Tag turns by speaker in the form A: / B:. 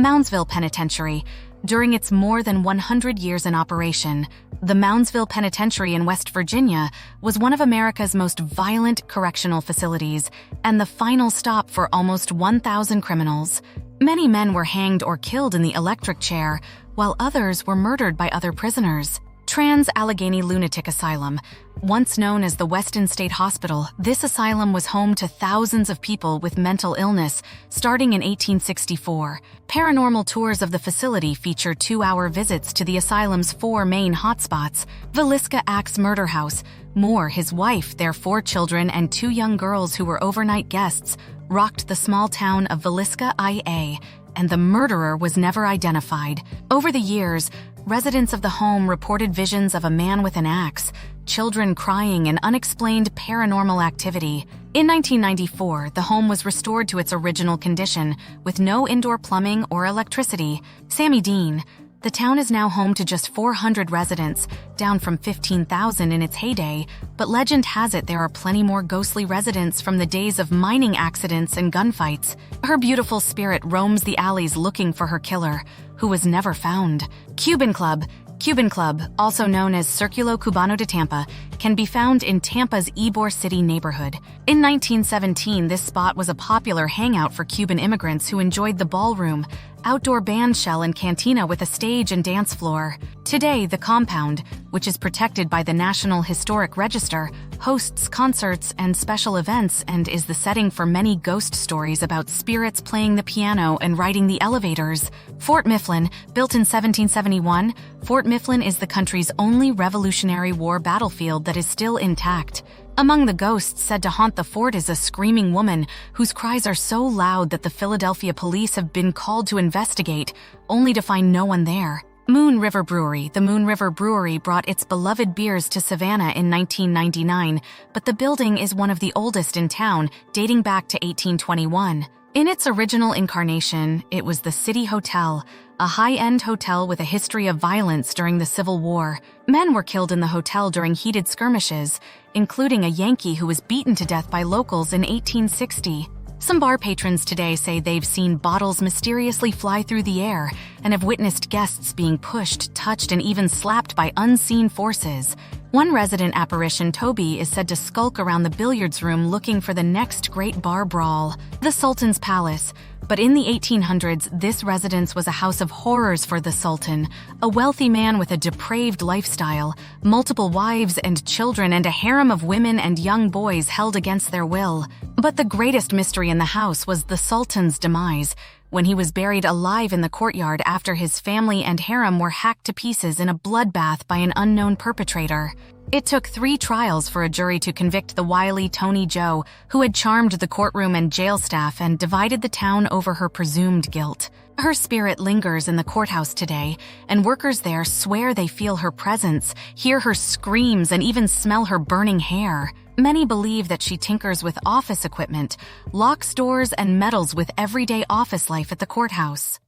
A: Moundsville Penitentiary. During its more than 100 years in operation, the Moundsville Penitentiary in West Virginia was one of America's most violent correctional facilities and the final stop for almost 1,000 criminals. Many men were hanged or killed in the electric chair, while others were murdered by other prisoners. Trans-Allegheny Lunatic Asylum. Once known as the Weston State Hospital, this asylum was home to thousands of people with mental illness, starting in 1864. Paranormal tours of the facility feature 2-hour visits to the asylum's 4 main hotspots: Villisca Axe Murder House. Moore, his wife, their 4 children, and 2 young girls who were overnight guests rocked the small town of Villisca, IA, and the murderer was never identified. Over the years, residents of the home reported visions of a man with an axe, children crying, and unexplained paranormal activity. In 1994, the home was restored to its original condition, with no indoor plumbing or electricity. Sammy Dean. The town is now home to just 400 residents, down from 15,000 in its heyday, but legend has it there are plenty more ghostly residents from the days of mining accidents and gunfights. Her beautiful spirit roams the alleys looking for her killer, who was never found. Cuban Club. Cuban Club, also known as Circulo Cubano de Tampa, can be found in Tampa's Ybor City neighborhood. In 1917, this spot was a popular hangout for Cuban immigrants who enjoyed the ballroom, outdoor band shell, and cantina with a stage and dance floor. Today, the compound, which is protected by the National Historic Register, hosts concerts and special events and is the setting for many ghost stories about spirits playing the piano and riding the elevators. Fort Mifflin, built in 1771, Fort Mifflin is the country's only Revolutionary War battlefield that is still intact. Among the ghosts said to haunt the fort is a screaming woman whose cries are so loud that the Philadelphia police have been called to investigate, only to find no one there. Moon River Brewery. The Moon River Brewery brought its beloved beers to Savannah in 1999, but the building is one of the oldest in town, dating back to 1821. In its original incarnation, it was the City Hotel, a high-end hotel with a history of violence during the Civil War. Men were killed in the hotel during heated skirmishes, including a Yankee who was beaten to death by locals in 1860. Some bar patrons today say they've seen bottles mysteriously fly through the air and have witnessed guests being pushed, touched, and even slapped by unseen forces. One resident apparition, Toby, is said to skulk around the billiards room looking for the next great bar brawl. The Sultan's Palace. But in the 1800s, this residence was a house of horrors for the Sultan, a wealthy man with a depraved lifestyle, multiple wives and children, and a harem of women and young boys held against their will. But the greatest mystery in the house was the Sultan's demise, when he was buried alive in the courtyard after his family and harem were hacked to pieces in a bloodbath by an unknown perpetrator. It took 3 trials for a jury to convict the wily Tony Joe, who had charmed the courtroom and jail staff and divided the town over her presumed guilt. Her spirit lingers in the courthouse today, and workers there swear they feel her presence, hear her screams, and even smell her burning hair. Many believe that she tinkers with office equipment, locks doors, and meddles with everyday office life at the courthouse.